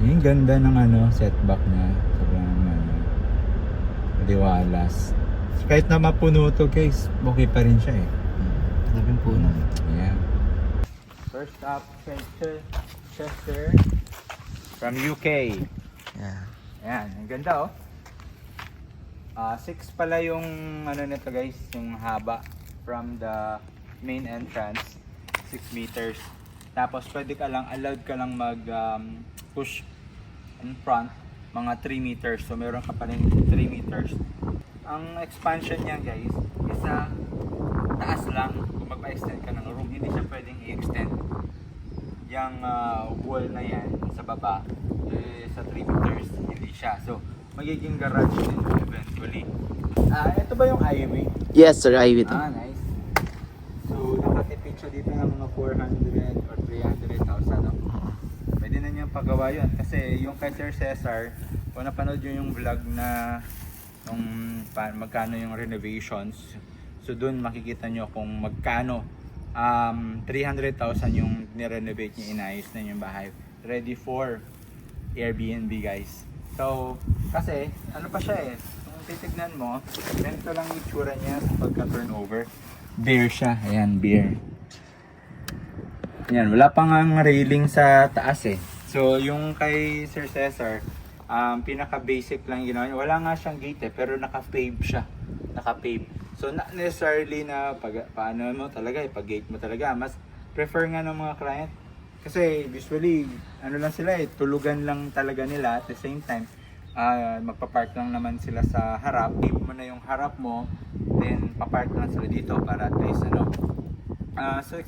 Yung ganda ng setback niya. Sobrang liwalas. Kahit na mapuno to guys, okay pa rin siya eh. Labing puno. Yeah. First up, Chester from UK. Yeah. Ayan, ang ganda 6 pala yung nito guys, yung haba from the main entrance, 6 meters. Tapos allowed ka lang mag push in front, mga 3 meters. So meron ka pa rin 3 meters. Ang expansion niya guys, is sa taas lang. Kung magpa-extend ka ng room, hindi siya pwedeng i-extend. Yung wall na yan sa baba, sa 3 meters, hindi siya. So magiging garage din eventually. Ito ba yung highway? Yes sir, I with Nice. So nakatipid siya dito ng mga 400 or 300,000 no? Pwede na niyang pagawa yun. Kasi yung kay Sir Cesar, kung napanood yun yung vlog na magkano yung renovations, so dun makikita nyo kung magkano 300,000 yung nirenovate niya, inayos na yung bahay. Ready for Airbnb guys. So, kasi, pa siya kung titignan mo, ganito lang yung itsura niya pagka-turnover. Bare siya, ayan, bare. Ayan, wala pa nga railing sa taas So, yung kay Sir Cesar, pinaka-basic lang ginawa niya. Wala nga siyang gate pero naka-pave siya. Naka-pave. So, not necessarily na paano mo talaga, pag-gate mo talaga. Mas prefer nga ng mga client. Kasi usually, lang sila tulugan lang talaga nila at the same time. Magpa-park lang naman sila sa harap. Keep mo na yung harap mo, then pa-park lang sila dito para at least so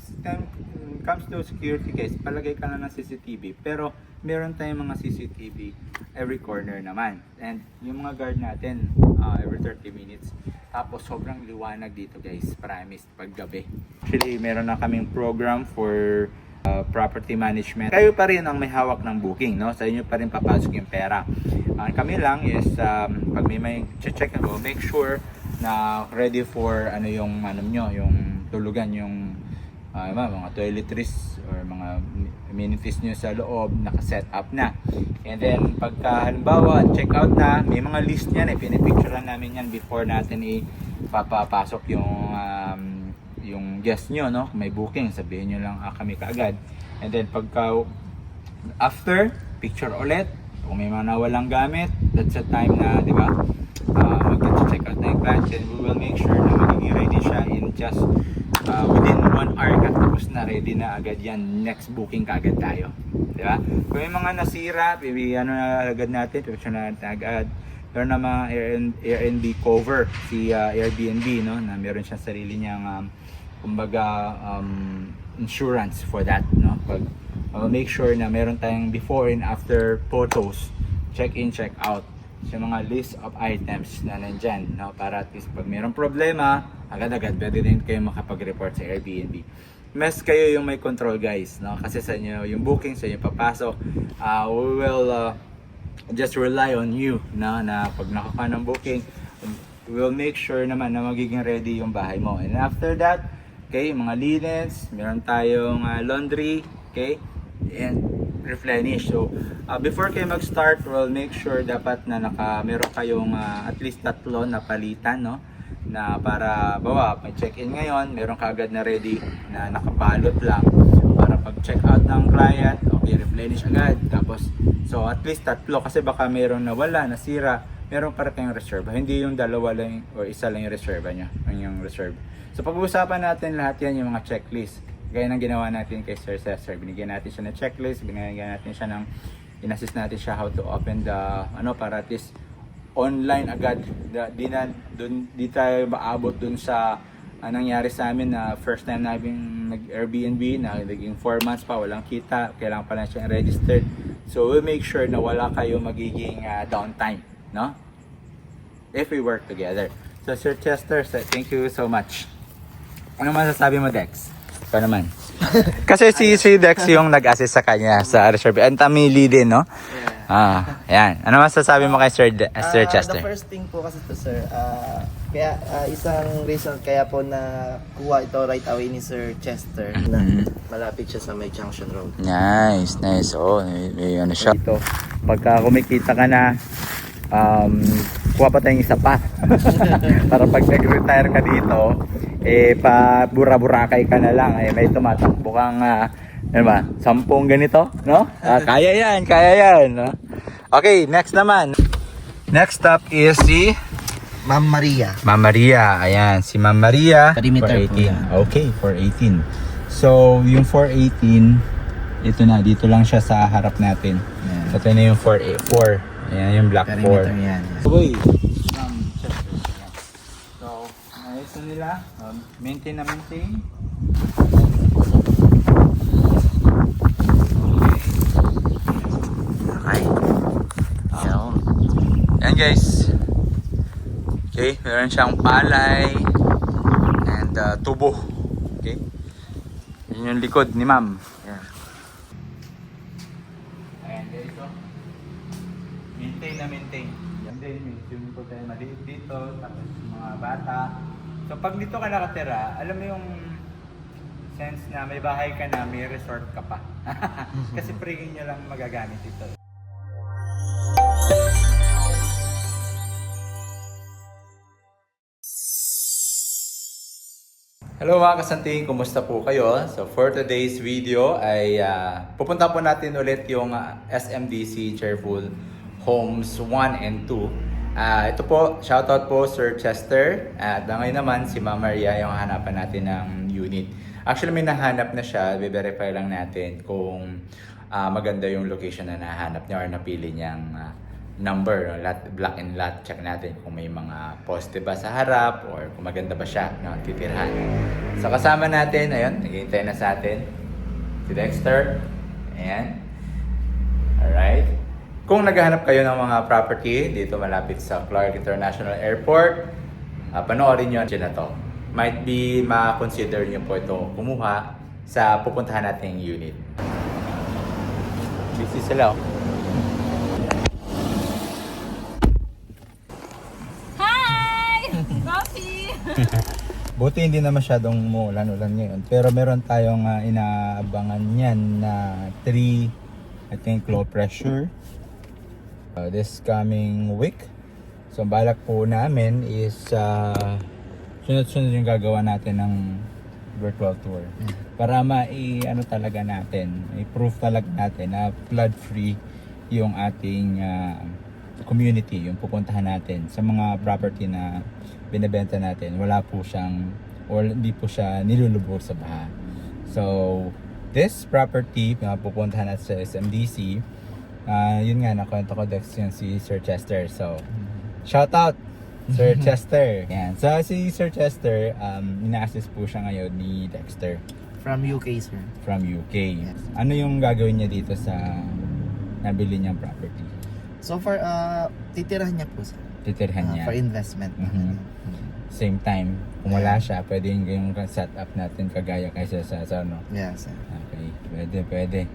comes to security guys, palagay ka na ng CCTV, pero meron tayong mga CCTV every corner naman, and yung mga guard natin every 30 minutes. Tapos sobrang liwanag dito guys, promise, pag gabi. Actually meron na kaming program for property management. Kayo pa rin ang may hawak ng booking, no? Sa inyo pa rin papasok yung pera. Kami lang is pag may check mo, make sure na ready for yung yung tulugan, yung mga toiletries or mga amenities nyo sa loob, naka-set up na. And then pagka halimbawa check out na, may mga list niyan pinipicturean namin yan before natin ipapapasok yung guest nyo, no? May booking, sabihin nyo lang kami kaagad. And then pagka after, picture ulit. Kung may mga nawalang gamit, that's the time na, di ba, mag-check out na yung client, and we will make sure na magiging ready siya in just within 1 hour ka, tapos na ready na agad yan, next booking kaagad tayo, di ba? Kung may mga nasira, na agad natin, pipicture na natin agad. Meron na mga Airbnb cover si Airbnb, no, na meron siyang sarili niyang kumbaga insurance for that, no? Pag make sure na meron tayong before and after photos, check in, check out, sa mga list of items na nandyan, no? Para at least pag mayroong problema, agad-agad pwede din kayo makapag-report sa Airbnb. Mas kayo yung may control guys, no? Kasi sa inyo yung booking, sa inyo papasok, we will just rely on you, no? Na pag nakakuha ng booking, we will make sure naman na magiging ready yung bahay mo. And after that, okay, mga linens, meron tayong laundry, okay, and replenish. So before kayo mag-start, we'll make sure dapat na meron kayong at least 3 na palitan, no, na para may check-in ngayon, meron kaagad na ready na nakabalot lang para pag check out ng client, okay, replenish agad. Tapos so at least 3, kasi baka meron na wala, nasira, meron para kayong reserve, hindi yung 2 lang or 1 lang yung reserve niya, yung reserve. So pag-uusapan natin lahat yan, yung mga checklist. Gaya ng ginawa natin kay Sir Cesar. Binigyan natin siya ng checklist, binigyan natin siya ng, in-assist natin siya how to open the, para at least online agad. Di tayo maabot dun sa nangyari sa amin na first time namin nag-Airbnb, na naging 4 months pa, walang kita, kailangan pa lang siyang registered. So we'll make sure na wala kayo magiging downtime, no? If we work together. So Sir Chester, thank you so much. Ano masasabi mo, Dex? Pa naman. Kasi si Dex yung nag-assist sa kanya sa reserve. And tamili din, no? Yeah. Ayan. Ano masasabi mo kay Sir Chester? The first thing po kasi to sir, kaya isang reason kaya po na kuha ito right away ni Sir Chester na malapit siya sa may Junction Road. Nice. Oo, may ano siya. Dito, pagka kumikita ka na, kuha pa tayong isa pa. Para pag nag-retire ka dito, pa bura-burakay ka na lang, may tumatakbo kang, ano ba, 10 ganito, no? Kaya yan, no? Okay, next naman. Next up is si Ma'am Maria. Ma'am Maria. Ayan, si Ma'am Maria. Perimeter po 418. yan. Okay, 418. So, yung 418, ito na, dito lang siya sa harap natin. Yan. Ito na yung 484. Ayan, yung black 4. Perimeter yan. Uy, so, ayos na nila. Maintain na maintain. Okay. Yan. Yan guys. Okay, meron siyang palay and tubo. Okay. Yun yung likod ni ma'am. Yan. Ayan guys, so. Maintain na maintain. Yan din, may swimming pool tayo maliit dito, tapos yung mga bata. So pag dito ka nakatira, alam mo yung sense na may bahay ka na, may resort ka pa. Kasi free nyo lang magagamit ito. Hello mga kasanting, kumusta po kayo? So for today's video ay pupunta po natin ulit yung SMDC Cheerful Homes 1 and 2. Ito po, shoutout po Sir Chester at ngayon naman si Ma'am Maria yung hanapan natin ng unit. Actually may nahanap na siya, i-verify lang natin kung maganda yung location na nahanap niya or napili niyang number, block and lot. Check natin kung may mga poste ba sa harap or kung maganda ba siya, no, titirhan. So kasama natin, ayun, naghihintay na sa atin si Dexter. Ayan. Alright. Kung naghahanap kayo ng mga property dito malapit sa Clark International Airport, panoorin nyo na to. Might be ma-consider nyo po ito kumuha sa pupuntahan nating unit. Busy sila, oh. Buti hindi na masyadong umuulan-ulan ngayon. Pero meron tayong inaabangan yan na 3, I think, low pressure this coming week. So balak po namin is sunod-sunod yung gagawa natin ng virtual tour. Para ano talaga natin, i-proof talaga natin na flood free yung ating community, yung pupuntahan natin sa mga property na binebenta natin. Wala po siyang or hindi po siya nilulubog sa baha. So this property pupuntahan natin sa SMDC, yun nga, nakwento ko yun si Sir Chester. So shout out Sir Chester. Yan. So si Sir Chester, ina-assist po siya ngayon ni Dexter From UK sir. from UK. Yes. Ano yung gagawin niya dito sa nabili niyang property? So far, titirahan niya po sir. Titirhan niya. For investment. Same time, kung wala siya, pwede yung setup natin kagaya kaysa sa ano. Yes sir. Okay, pwede.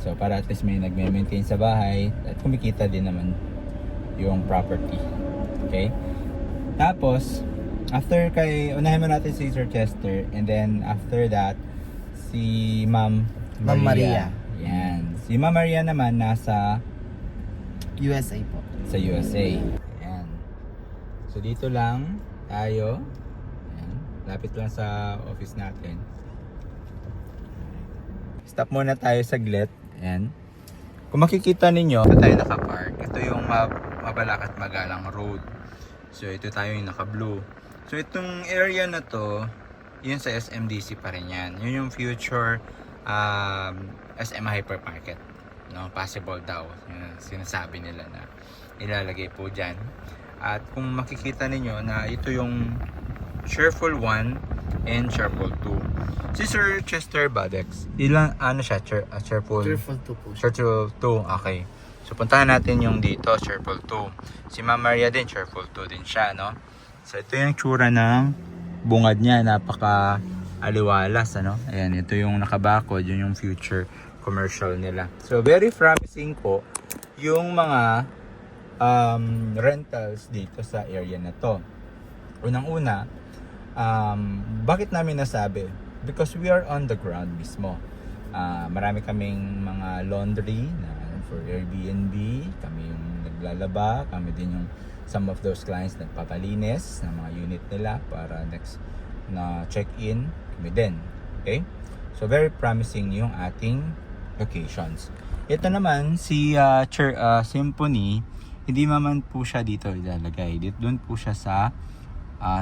So para at least may nagme-maintain sa bahay at kumikita din naman yung property. Okay? Tapos, unahin mo natin si Sir Chester and then after that, si Ma'am Maria. Yan. Si Ma'am Maria naman nasa USA po. sa USA. Ayan. So dito lang tayo. Ayan. Lapit lang sa office natin. Stop muna tayo saglit. Ayan. Kung makikita ninyo, ito tayo naka-park. Ito yung Mabalacat Magalang Road. So ito tayo yung naka-blue. So itong area na to, yun sa SMDC pa rin yan. Yun yung future SM Hypermarket. No, possible daw. Yun, sinasabi nila na ilalagay po dyan. At kung makikita ninyo na ito yung Cheerful 1 and Cheerful 2. Si Sir Chester Badex, ilang ano siya? Cheerful? Cheerful to po siya. Cheerful 2, okay. So puntahan natin yung dito, Cheerful 2. Si Ma'am Maria din, Cheerful 2 din siya, no? So ito yung tsura ng bungad niya, napaka aliwalas, ano? Ayan, ito yung nakabakod, yun yung future commercial nila. So very promising po yung mga rentals dito sa area na to. Unang-una, bakit namin nasabi? Because we are on the ground mismo. Marami kaming mga laundry na for Airbnb, kami yung naglalaba, kami din yung some of those clients nagpapalinis ng mga unit nila para next na check-in, kami din. Okay? So very promising yung ating locations. Ito naman si Symphony, hindi naman po siya dito ilalagay. Doon po siya sa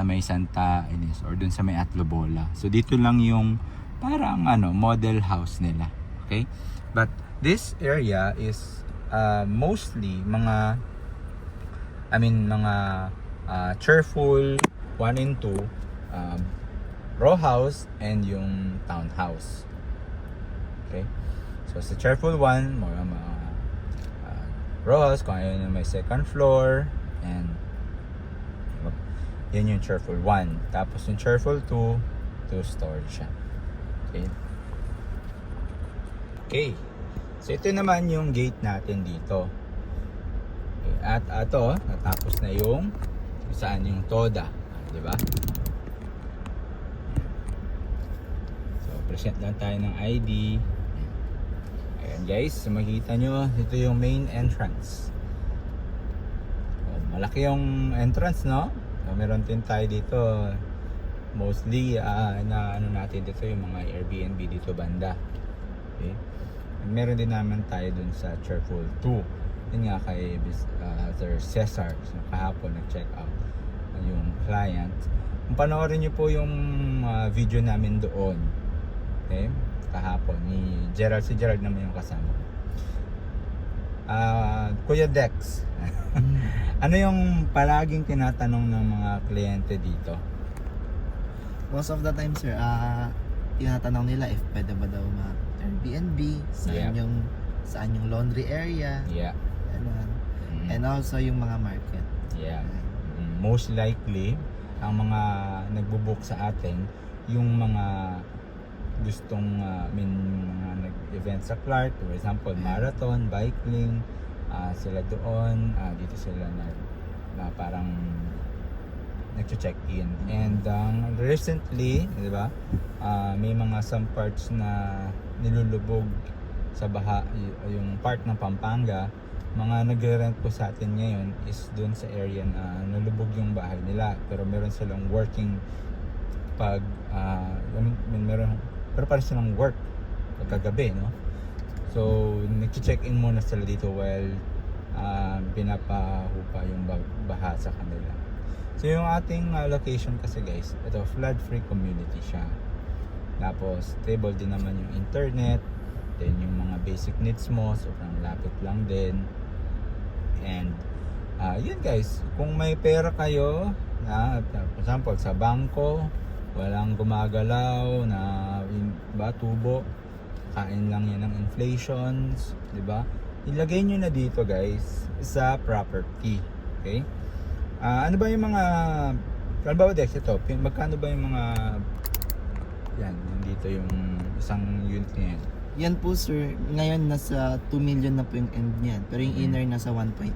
may Santa Ines or doon sa may Atlobola. So dito lang yung parang model house nila. Okay? But this area is mostly mga cheerful 1 and 2 row house and yung townhouse. Okay? So sa cheerful 1, mga row house kung ayun may second floor and yan yung cheerful 1. Tapos yung cheerful 2 storage siya. Okay. Okay. So ito naman yung gate natin dito. Okay. At ito, natapos na yung saan yung TODA, di ba? So present lang tayo ng ID. Ayan guys, so makikita nyo, ito yung main entrance. So, malaki yung entrance, no? So, meron din tayo dito mostly na natin dito yung mga Airbnb dito banda. Okay? Meron din naman tayo dun sa Cheerful 2. Yun nga kay Sir Cesar. So, kahapon nag-check out yung client. Kung panoorin nyo po yung video namin doon, okay? Kahapon ni Gerald, si Gerald naman yung kasama. Kuya Dex, ano yung palaging tinatanong ng mga kliyente dito? Most of the time, sir, tinatanong nila if pwede ba daw Airbnb, saan yung laundry area, Yeah. ganun. And also yung mga market. Yeah. Most likely, ang mga nagbo-book sa atin, yung mga gustong mga nag-event sa Clark, for example, marathon, biking, sila doon, dito sila na parang nag-check-in. And recently, di ba, may mga some parts na nilulubog sa baha, yung part ng Pampanga. Mga nagre-rent po sa atin ngayon is doon sa area na nalubog yung bahay nila, pero meron silang working pero parang silang work pagkagabi, no? So nag-check-in muna sila dito while pinapahupa yung baha sa kanila. So yung ating location kasi guys, ito flood-free community siya. Tapos stable din naman yung internet, then yung mga basic needs mo, so lapit lang din. And yun guys, kung may pera kayo na for example sa bangko, walang gumagalaw na tubo, kain lang yan ng inflations, di ba? Ilagay nyo na dito guys sa property. Okay? Ano ba yung mga kalbawa Dex, ito, magkano ba yung mga yan, dito yung isang unit niya? Yan po, sir, ngayon nasa 2 million na po yung end niyan, pero yung inner nasa 1.8.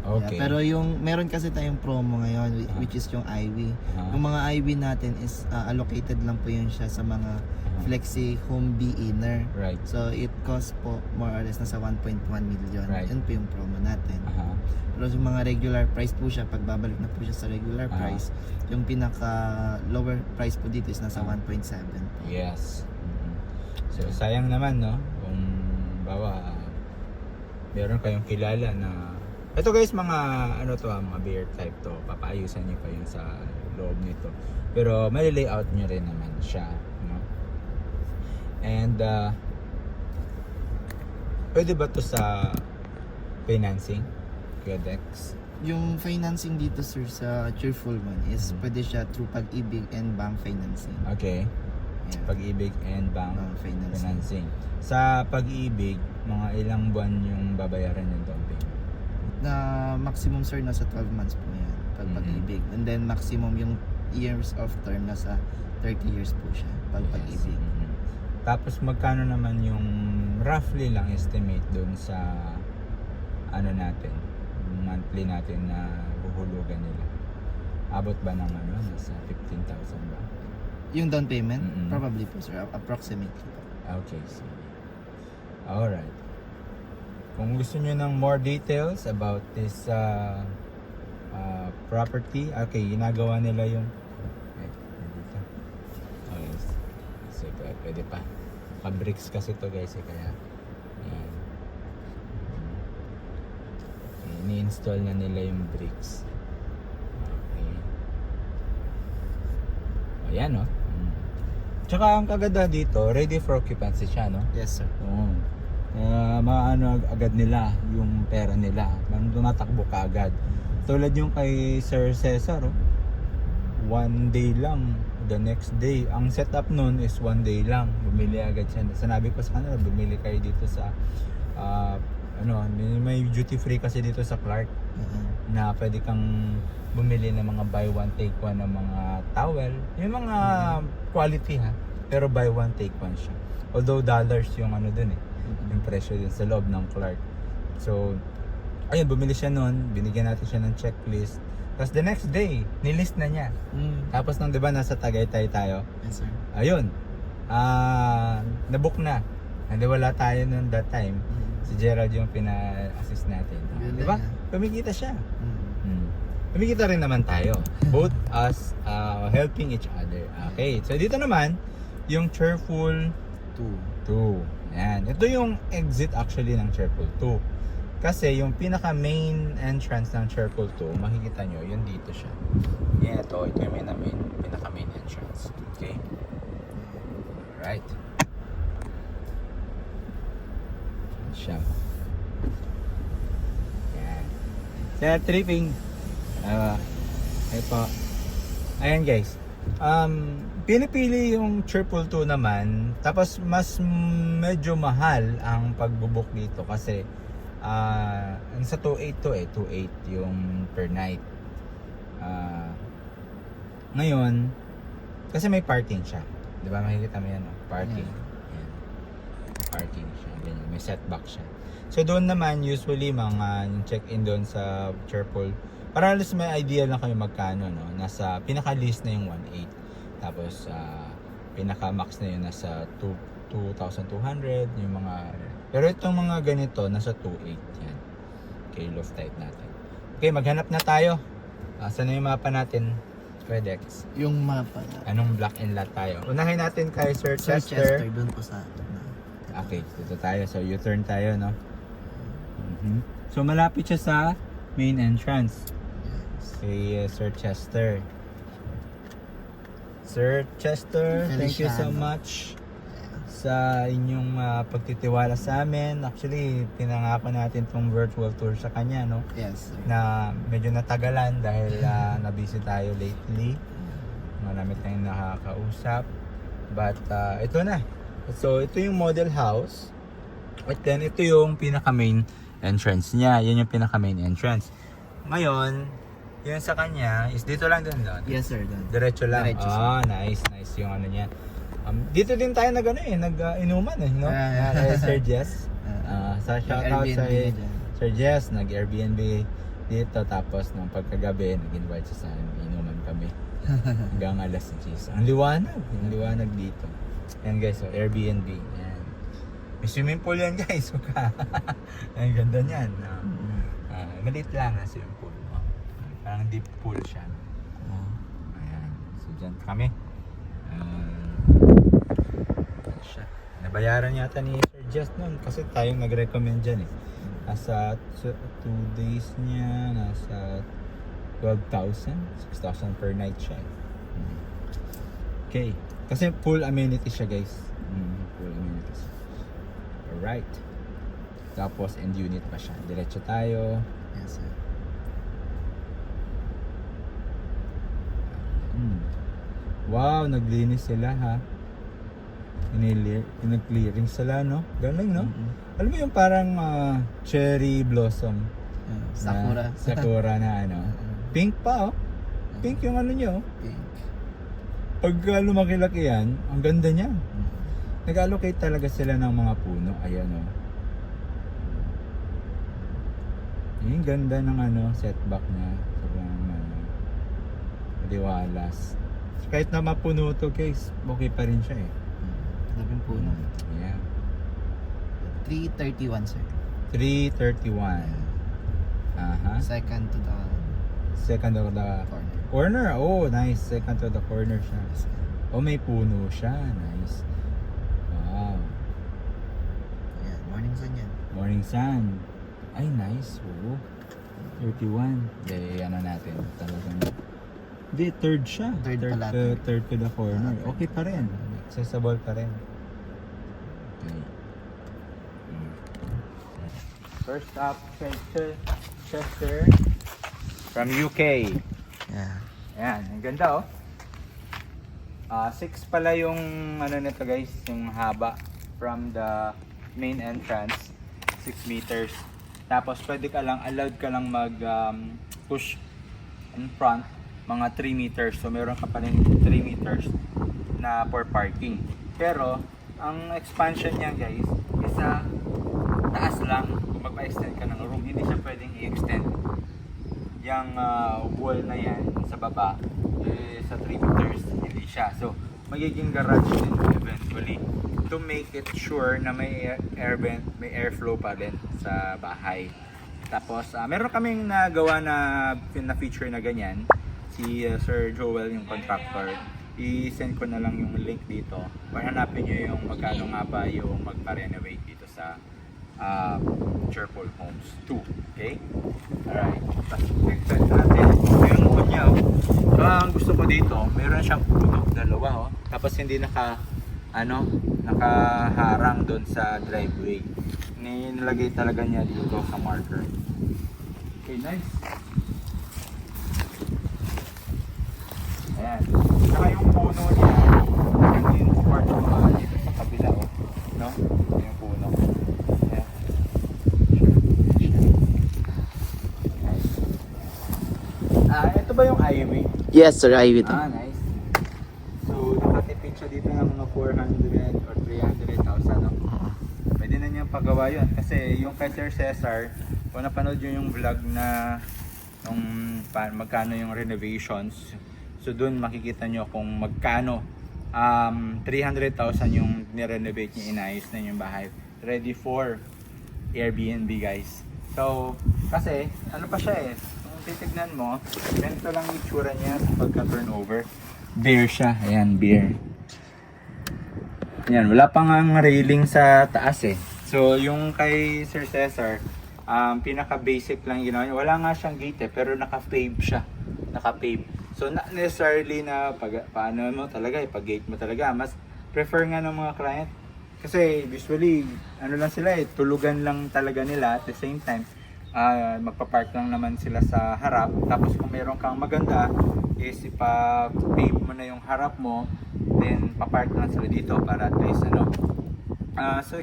Okay. Yeah, pero yung meron kasi tayong promo ngayon which is yung Ivy. Yung mga Ivy natin is allocated lang po yun siya sa mga Flexi Home B inner. Right. So it costs po more or less nasa 1.1 million. Right. Yun po yung promo natin. Pero yung mga regular price po siya, pagbabalik na po siya sa regular price, yung pinaka lower price po dito is nasa 1.7 po. Yes. So sayang naman, no? Kung meron kayong kilala na ito guys, mga mga beer type to, papaayusan niyo pa yun sa loob nito, pero may layout niyo rin naman siya, no? And pwede ba to sa financing, Kuya Dex? Yung financing dito, sir, sa Cheerful one is pwede siya through Pag-ibig and bank financing. Okay. Yeah. Pag-ibig and bank Financing. financing. Sa Pag-ibig, mga ilang buwan yung babayaran yung down payment? Na maximum, sir, nasa 12 months po yan pag Pag-ibig. And then maximum yung years of term nasa 30 years po siya pag Pag-ibig. Tapos magkano naman yung roughly lang estimate doon sa ano natin, yung monthly natin na huhulugan nila. Abot ba ng ano, nasa 15,000 ba? Yung down payment? Mm-mm. Probably po sir, approximately. Okay, sige. Alright. Kung gusto nyo ng more details about this property, okay, ginagawa nila yung dito. Okay. So, pwede pa. Pa-bricks kasi to guys, kaya yan. Okay, ini-install na nila yung bricks. Okay. Ayan, no? Tsaka ang kaganda dito, ready for occupancy siya, no? Yes sir. Oo. Maano agad nila yung pera nila. Tumatakbo ka agad. Tulad yung kay Sir Cesar, oh. 1 day lang. The next day. Ang setup nun is 1 day lang. Bumili agad siya. Sanabi ko sa kanila, bumili kayo dito sa may duty free kasi dito sa Clark na pwede kang bumili ng mga buy one take one ng mga towel. Yung mga quality ha. Pero buy one take one siya. Although dollars yung ano dun eh. Yung presyo din sa loob ng Clark. So, ayun, bumili siya nun, binigyan natin siya ng checklist. Tapos the next day, nilist na niya. Tapos nung 'di ba nasa Tagaytay tayo. Yes sir. Ayun. Nabook na. Hindi wala tayo noon that time. Si Gerald yung pina-assist natin. Ganda 'Di ba? yan. Kumikita siya. Kumikita rin naman tayo. Both us helping each other. Okay. So dito naman, yung Cheerful 2. Yan. Ito yung exit actually ng Cheerful 2. Kasi yung pinaka main entrance ng Cheerful 2, makikita nyo, yun dito siya. Yan, ito yung pinaka main entrance. Okay? Alright. Siya. Yan. Sa tripping. Ay po. Ayan guys. Pinipili yung Cheerful 2 naman, tapos mas medyo mahal ang pagbubuk dito kasi sa 2.8 to 2.8 yung per night. Ngayon, kasi may parking siya. 'Di ba makikita mo yan, parking. Yan. Parking siya, ganyan. May setback siya. So doon naman usually mga check-in doon sa Cheerful. Para alas may idea lang kayo magkano, no? Nasa pinaka-list na yung 1.8. Tapos pinaka-max na yun nasa 2,200 yung mga. Pero itong mga ganito nasa 2.8 yan. Okay, loft type natin. Okay, maghanap na tayo. Saan na yung mapa natin? Fedex. Yung mapa. Anong block and lot tayo? Unahin natin kay Sir Sir Chester. Chester, doon po sa Okay, dito tayo. So U-turn tayo, no? So malapit siya sa main entrance. Kay Sir Chester. Sir Chester, thank you so much sa inyong pagtitiwala sa amin. Actually, pinangako natin tong virtual tour sa kanya, no? Yes sir. Na medyo natagalan dahil na-busy tayo lately. Marami tayong nakakausap. But ito na. So, ito yung model house. At then, ito yung pinaka-main entrance niya. Yan yung pinaka-main entrance. Ngayon, yun sa kanya is dito lang din doon. Yes sir, doon. Diretso lang. Diretso, sir. Nice yung ano niya. Dito din tayo nag-inuman no? Kay Sir Jess. Sa shoutout sa Sir Jess, nag-Airbnb dito. Tapos nung pagkagabi, nag-invite siya sa amin. Inuman kami. Hanggang alas 10. Ang liwanag dito. Yan guys, so Airbnb. Yan. May swimming pool yan guys. Ang ganda niyan. Maliit lang na swimming pool. Parang deep pool siya. Ayan. So dyan kami. Siya. Nabayaran yata ni Sir Jess noon kasi tayong nag-recommend dyan eh. Nasa 2 days niya, nasa 12,000, 6,000 per night siya. Okay. Kasi full amenities siya guys. Full amenities. Alright. Tapos end unit pa siya. Diretso tayo. Yes sir. Wow, naglinis sila ha. Pinag-clearing sila, no? Galing, no? Alam mo yung parang cherry blossom. Sakura. Sakura na ano. Pink pa, oh. Pink yung ano nyo. Pink. Pag lumaki-laki yan, ang ganda niya. Nag-allocate talaga sila ng mga puno. Ayan, oh. Yung ganda ng setback niya. Sobrang liwalas. Kahit na mapuno to guys, okay pa rin siya eh. Labing puno. Yeah. 331 sir. 331. Aha. Second to the Second to the corner. corner. Oh, nice. Second to the corner siya. Oh, may puno siya. Nice. Wow. Ayan, morning sun yan. Morning sun. Ay, nice. Oo. 31. Hindi, natin. Talagang... Hindi, third siya. Third pala. Third to the corner. Okay pa rin. Accessible pa rin. Okay. First up, Chester from UK. Yeah. Ayan, ang ganda oh. 6 pala yung nito guys, yung haba from the main entrance, 6 meters. Tapos pwede ka lang, allowed ka lang mag push in front, mga 3 meters. So meron ka pa rin 3 meters na for parking. Pero ang expansion niya guys, is sa taas lang. Kung magpa-extend ka ng room, hindi siya pwedeng i-extend. Yung wall na yan sa baba, sa 3 meters, hindi siya. So, magiging garage din eventually to make it sure na may may airflow pa din sa bahay. Tapos, meron kaming nagawa na feature na ganyan. Si Sir Joel, yung contractor, i-send ko na lang yung link dito para hanapin nyo yung magkano nga ba yung magpa-renovate dito sa Cherpol Homes 2. Okay? Alright. Tapos check natin. Ito yung mood niya. So, ang gusto ko dito, meron siyang puno, dalawa. Tapos hindi nakaharang doon sa driveway. Nilagay talaga niya dito sa marker. Okay, nice. Ayan. Saka yung puno niya, yung part dito sa kabila, no? Yung puno. Ayan. Ito ba yung ivy? Yes sir, I will. Nice. So, nakatipid siya dito ng mga 400 or 300,000, no? Pwede na niyang pagawa yun. Kasi yung kay Sir Cesar, kung napanood yun yung vlog na magkano yung renovations, so dun makikita nyo kung magkano 300,000 yung nirenovate niya, inayos na yung bahay. Ready for Airbnb guys. So, kasi ano pa siya eh, kung titignan mo, ganito lang yung itsura niya pagka turnover. Beer siya, ayan, beer. Ayan, wala pang ang railing sa taas eh. So, yung kay Sir Cesar, pinaka basic lang ginawa niya. Wala nga siyang gate eh, pero naka-pave siya. Naka-pave. So, not necessarily na paano mo talaga, pag-gate mo talaga. Mas prefer nga ng mga client. Kasi usually, ano lang sila eh, tulugan lang talaga nila at the same time. Magpa-park lang naman sila sa harap. Tapos kung meron kang maganda, is ipa-pave mo na yung harap mo, then papark lang sila dito para at least so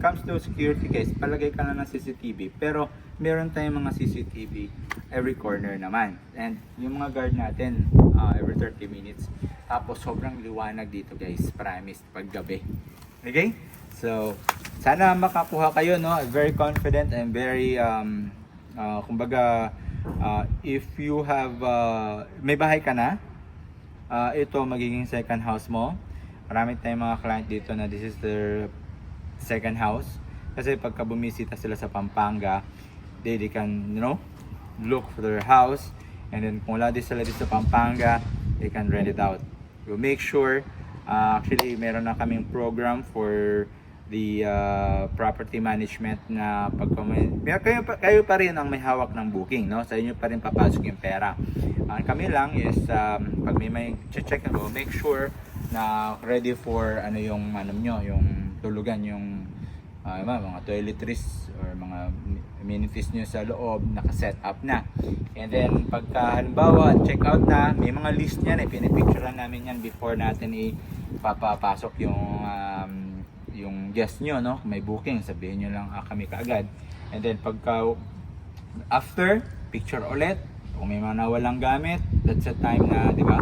comes to security guys, palagay ka na ng CCTV, pero meron tayong mga CCTV every corner naman, and yung mga guard natin every 30 minutes. Tapos sobrang liwanag dito guys, promise, pag gabi. Okay, so sana makakuha kayo, no? Very confident and very kumbaga if you have may bahay ka na, ito magiging second house mo. Marami tayong mga client dito na this is their second house. Kasi pagka bumisita sila sa Pampanga, they can, look for their house. And then kung wala din sila dito sa Pampanga, they can rent it out. We'll make sure, actually meron na kaming program for the property management na kayo pa rin ang may hawak ng booking, no? Sa inyo pa rin papasok yung pera. Kami lang is pag may check na, make sure na ready for yung yung tulugan, yung mga toiletries or mga amenities nyo sa loob, naka-set up na. And then pagka halimbawa check out na, may mga list niyan, pinipicturean namin yan before natin ipapapasok yung guest nyo, no? May booking, sabihin nyo lang kami kaagad. And then pagka after, picture ulit. Kung may mga nawalang gamit, that's the time na, di ba?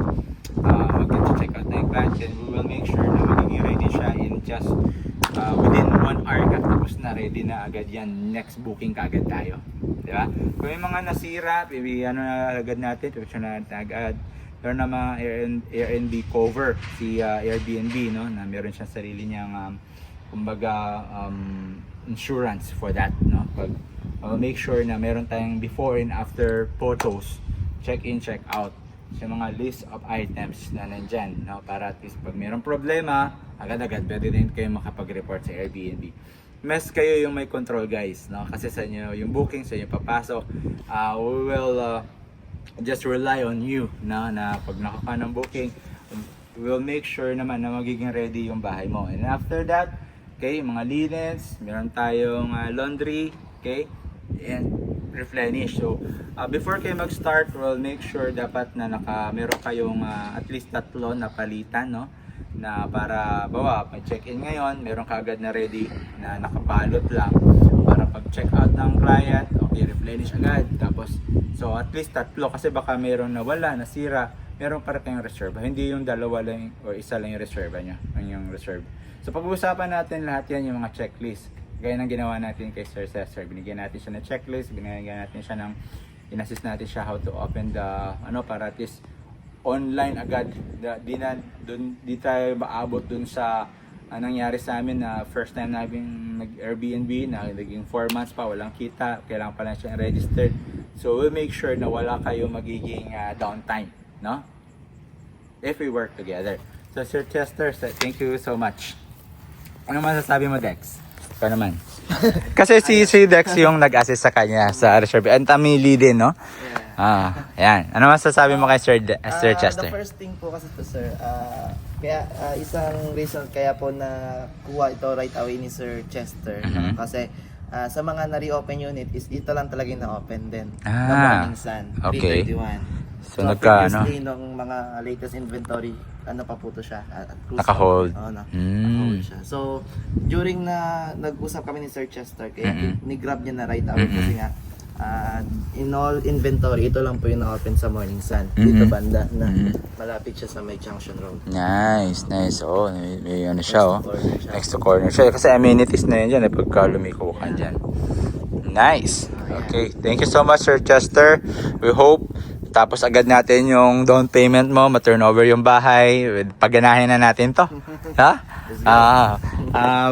mag-check out na yung client, then we will make sure na magiging ready siya in just within 1 hour ka, tapos na ready na agad yan, next booking ka agad tayo, di ba? Kung may mga nasira, ano na agad natin, pipicture na natin agad. Meron na mga Airbnb cover si Airbnb, no, na meron siyang sarili niyang kumbaga insurance for that, no. Pag make sure na meron tayong before and after photos, check in, check out sa mga list of items na nandyan, no, para at least pag mayroong problema agad-agad pwede din kayo makapag-report sa Airbnb. Mas kayo yung may control, guys, no, kasi sa inyo yung booking, sa inyo papasok. We will just rely on you na pag nakakuha ng booking, we'll make sure naman na magiging ready yung bahay mo. And after that, okay, mga linens, meron tayong laundry, okay, and replenish. So before kayo mag-start, we'll make sure dapat na meron kayong at least 3 na palitan, no, na para bawa may check-in ngayon, meron ka agad na ready na nakabalot lang para pag check out ng client, okay, replenish agad. Tapos so at least 3, kasi baka meron na wala, nasira, meron para kayong reserve. Hindi yung 2 lang o 1 lang yung reserve nyo, yung reserve. So pag-uusapan natin lahat yan, yung mga checklist. Gaya ng ginawa natin kay Sir Cesar. Binigyan natin siya ng checklist, binigyan natin siya ng, inassist natin siya how to open the, para at least online agad. Di tayo maabot dun sa nangyari sa amin na first time namin nag-Airbnb, na naging 4 months pa, walang kita, kailangan pa lang siya registered. So we'll make sure na wala kayo magiging downtime, no? If we work together. So Sir Chester, thank you so much. Ano masasabi mo, Dex? Ikaw naman. Kasi si Dex yung nag-assist sa kanya sa reserve. And Tamili din, no? Ayan. Ano masasabi mo kay Sir Chester? The first thing po kasi to, sir, kaya isang reason kaya po na kuha ito right away ni Sir Chester, kasi sa mga na-reopen unit is ito lang talaga yung na-open din na Morning Sun, okay. 331. So previously, nung mga latest inventory, pa po to siya? Naka-hold. Naka-hold siya. So, during na nag-usap kami ni Sir Chester, kaya ni-grab niya na right away kasi nga, in all inventory, ito lang po yung na-open sa Morning Sun. Dito banda na malapit siya sa may Junction Road. Nice. Oh, may ano siya, next to corner siya. Kasi amenities na yan dyan, pagka lumiko ka dyan. Nice. Okay. Thank you so much, Sir Chester. We hope tapos agad natin yung down payment mo, ma-turn over yung bahay, pagganahin na natin to.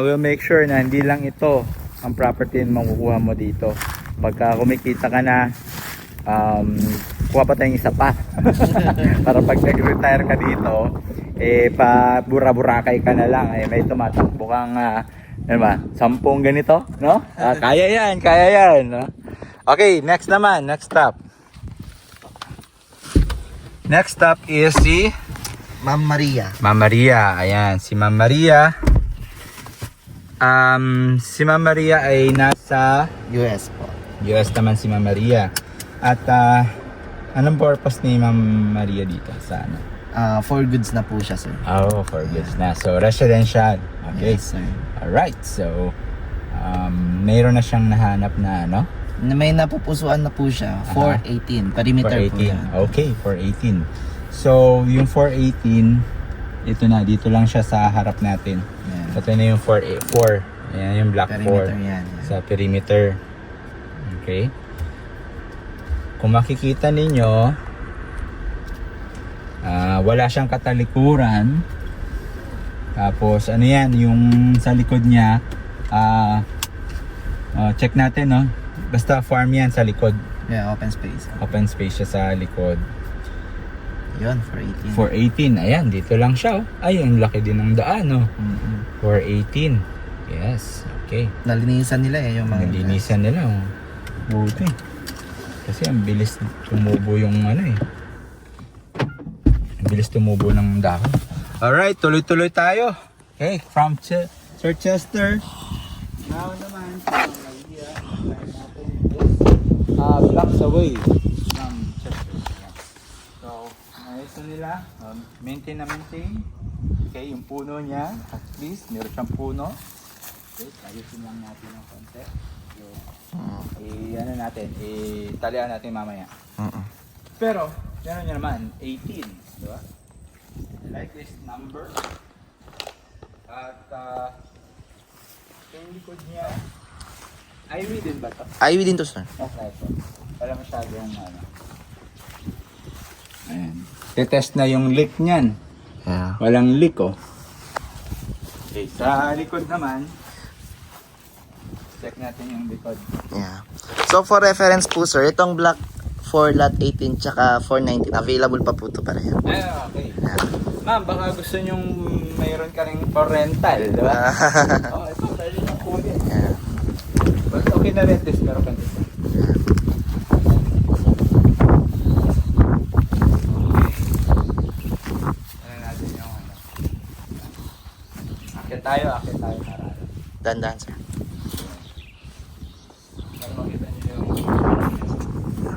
We'll make sure na hindi lang ito ang property na makukuha mo dito. Pagka kumikita ka na, kuha pa tayong isa pa. Para pag nag-retire ka dito, pa bura-burakay ka na lang, may tumatakbo kang 10 ganito, no? Kaya yan, no? Okay, next stop. Next stop is si Ma'am Maria. Ma'am Maria. Ayan, si Ma'am Maria. Si Ma'am Maria ay nasa US po. US naman si Ma'am Maria. At anong purpose ni Ma'am Maria dito sa ano? For goods na po siya, sir. Oh, for goods na. So, residential. Okay. Yes, sir. Alright. So, mayroon na siyang nahanap na ano? May napupusuan na po siya. 418. Perimeter 418. po yan. Okay, 418. So, yung 418, ito na. Dito lang siya sa harap natin. Yeah. Ito na yung 484. Ayan yung black 4. Yan. Sa perimeter. Okay. Kung makikita ninyo, wala siyang katalikuran. Tapos, ano yan, yung sa likod niya, check natin, no? Basta farm yan sa likod. Yeah, open space. Open space siya sa likod. Yun, 418. 418. Ayan, dito lang siya. Ay, ang laki din ng daan, no? 418. Yes, okay. Nalinisan nila yung mga... Nalinisan nila, oh. Buti. Kasi ang bilis tumubo yung ano, Ang bilis tumubo ng dahon. Alright, tuloy-tuloy tayo. Okay, from Sir Chester. Now naman, blocks away from Chester. So, ito nila, maintain. Okay, yung puno niya, at least, meron siyang puno. Okay, ayusin lang natin ng konti. So, ano natin, talian natin mamaya. Pero, gano'n nyo naman, 18, di ba? like this number. At yung likod niya, Ivy din ba to? Ivy din to, sir. Okay po. Wala masyadong ano. Ayan. Tetest na yung leak niyan. Yeah. Walang leak oh. Okay, sa likod naman, check natin yung likod. Yeah. So for reference po, sir, itong black for lot 18 tsaka 419 available pa po ito pareho. Ay, okay. Ma'am, baka gusto nyong mayroon ka rin for rental, di ba? Oh, ito, pwede niyong kunin. Yeah. But okay na rin, this pero kanito. Ano natin yung ano. Akit tayo para. Dandan, sir. Para makita niyo yung...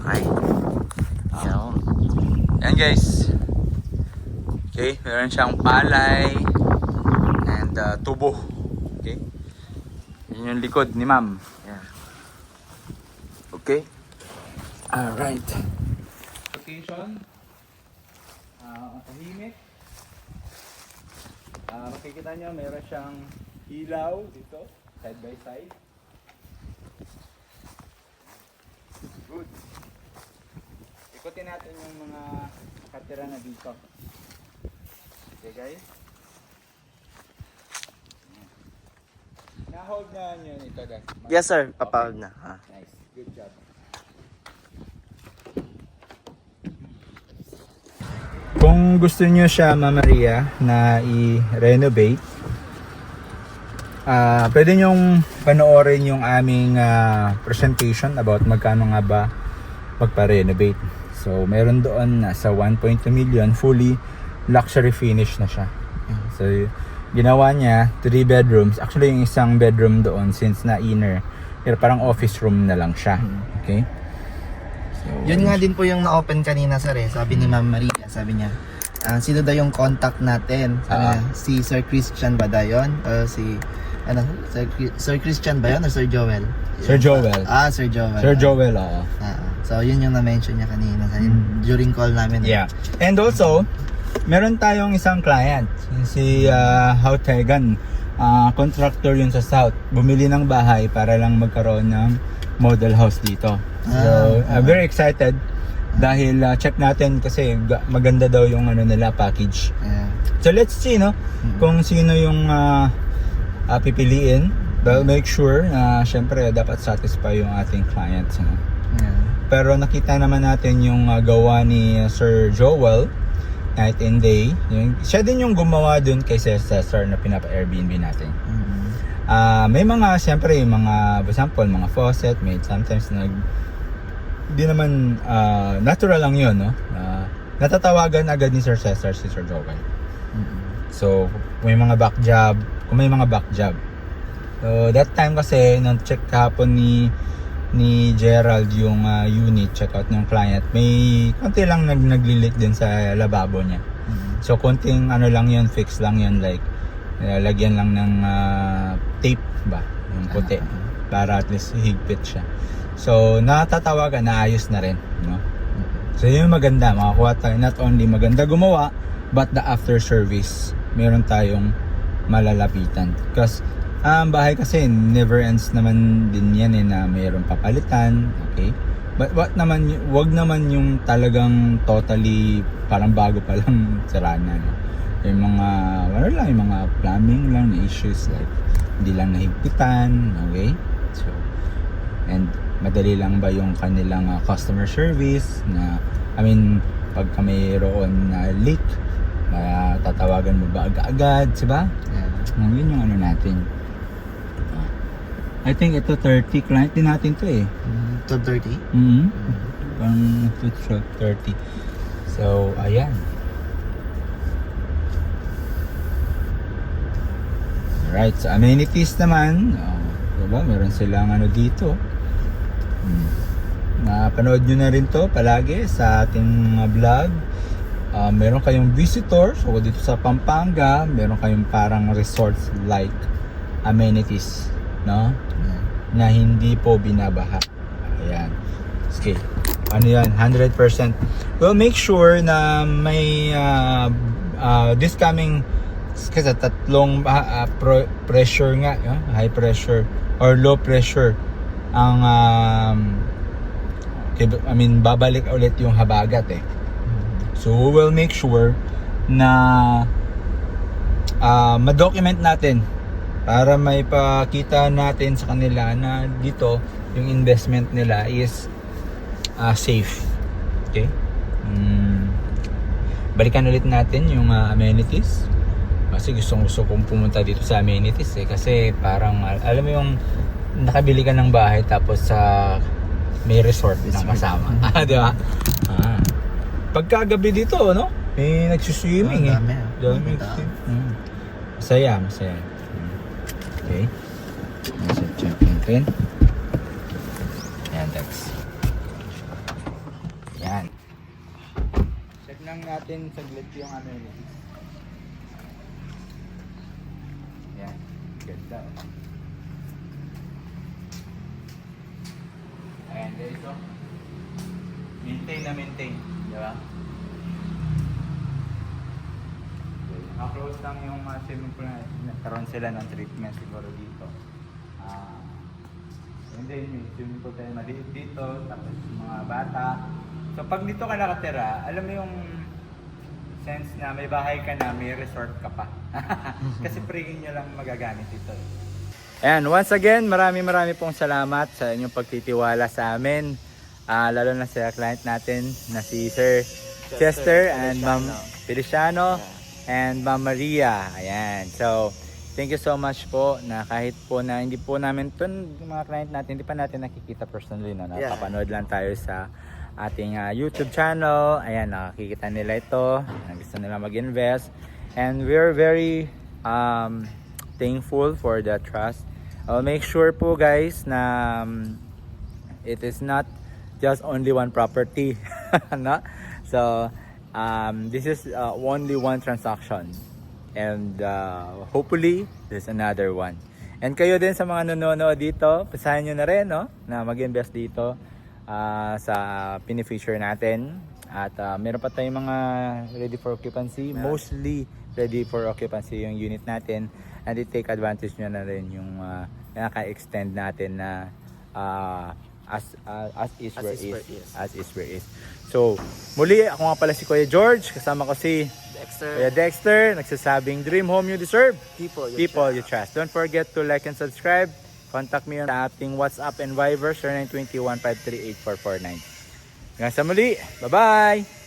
Okay. Yan. Yan guys. Okay, meron siyang palay and tubo. Okay. Yun yung likod ni ma'am. Yeah. Okay. Alright. Location. Tahimik. Makikita nyo, meron siyang ilaw dito. Side by side. Good. Ikutin natin yung mga katira na dito. Okay guys. Na-hold na nyo ito guys. Yes, sir. Papahod na. Ha. Nice. Good job. Kung gusto nyo siya, Ma'am Maria, na i-renovate, pwede nyong panoorin yung aming presentation about magkano nga ba magpa-renovate. So, meron doon nasa 1.2 million, fully luxury finish na siya. So, ginawa niya 3 bedrooms. Actually, yung isang bedroom doon, since na inner, pero parang office room na lang siya. Okay? So, Yun nga din po yung na-open kanina, sir. Sabi ni Ma'am Maria, sabi niya, sino daw yung contact natin? Sabi niya, si Sir Christian ba daw yun? O si, Sir Christian ba yun? O Sir Joel? Sir Joel. Sir Joel. Sir Joel, oo. So, yun yung na-mention niya kanina during call namin. Yeah. And also, meron tayong isang client, si How Tegan, contractor yun sa South. Bumili ng bahay para lang magkaroon ng model house dito. So, very excited dahil check natin kasi maganda daw yung ano nila package. Yeah. So let's see no kung sino yung pipiliin. But make sure na syempre dapat satisfy yung ating clients. No? Yeah. Pero nakita naman natin yung gawa ni Sir Joel, Night and Day. Siya din yung gumawa dun kay Sir Cesar na pinapa-Airbnb natin. May mga, siyempre, mga, for example, mga faucet, may sometimes di naman, natural lang yun, no? Natatawagan agad ni Sir Cesar si Sir Joel. So, kung may mga back job, so, that time kasi, nung check kahapon ni Gerald yung unit, check out ng client, may konti lang naglilit din sa lababo niya. So konting ano lang yun, fix lang yun, like lagyan lang ng tape ba, yung puti, para at least higpit siya. So natatawagan, naayos na rin, no? So yun maganda, makakuha tayo, not only maganda gumawa, but the after service, meron tayong malalapitan. Because bahay kasi never ends naman din yan na mayroong papalitan, okay? But wag naman yung talagang totally parang bago pa lang sira na, no? Yung mga yung mga plumbing lang na issues, like hindi lang nahigpitan, okay? So, and madali lang ba yung kanilang customer service na, pagka mayroon na leak, tatawagan mo ba agad, diba? Yun yung ano natin. I think ito 30, client din natin to eh. 230? Pang 30. So, ayan. Alright, so amenities naman. Diba? Meron silang ano dito. Napanood nyo na rin to palagi sa ating vlog. Meron kayong visitor. So, dito sa Pampanga, meron kayong parang resorts like amenities, no? Na hindi po binabaha. Ayan. Okay. Ano yan? 100%. Well, make sure na may this coming kasi tatlong pressure nga, high pressure or low pressure ang babalik ulit yung habagat eh. So we will make sure na ma-document natin para may pakita natin sa kanila na dito yung investment nila is safe. Okay? Balikan ulit natin yung amenities. Kasi gusto kong pumunta dito sa amenities eh. Kasi parang, alam mo yung nakabili ka ng bahay tapos may resort na kasama. Di ba? Pagkagabi dito, no? May nagsuswimming eh. Dami. Masaya. Okay. Nasa check natin. Ayan, Dex. Yan. Check lang natin saglit yung amenities. Yan. Ganda. Ayan, guys. So, maintain. Di ba? Close lang yung swimming pool na nagkaroon sila ng treatment siguro dito. And then may swimming pool tayo maliit dito, tapos mga bata. So pag dito ka nakatira, alam mo yung sense na may bahay ka na, may resort ka pa. Kasi free nyo lang magagamit ito. Ayan, once again, marami pong salamat sa inyong pagtitiwala sa amin. Lalo na sa client natin na si Sir Chester and Ma'am Feliciano. And Ma'am Maria. Ayan. So, thank you so much po na kahit po na hindi po namin yung mga client natin, hindi pa natin nakikita personally, no? Napapanood lang tayo sa ating YouTube channel. Ayan, nakikita nila ito. Gusto nila mag-invest. And we're very thankful for the trust. I'll make sure po guys na it is not just only one property. No? So, this is only one transaction and hopefully there's another one. And kayo din sa mga nanonood dito, pasahan nyo na rin, no, na mag-invest dito sa Pini-feature natin. At meron pa tayong mga ready for occupancy, mostly ready for occupancy yung unit natin, and i-take advantage nyo na rin yung naka-extend natin na as is where is. So, muli, ako nga pala si Kuya George, kasama ko si Kuya Dexter, nagsasabing dream home you deserve, people you trust. Don't forget to like and subscribe. Contact me on ating WhatsApp and Viber 0921-538-449. Hanggang sa muli, bye-bye!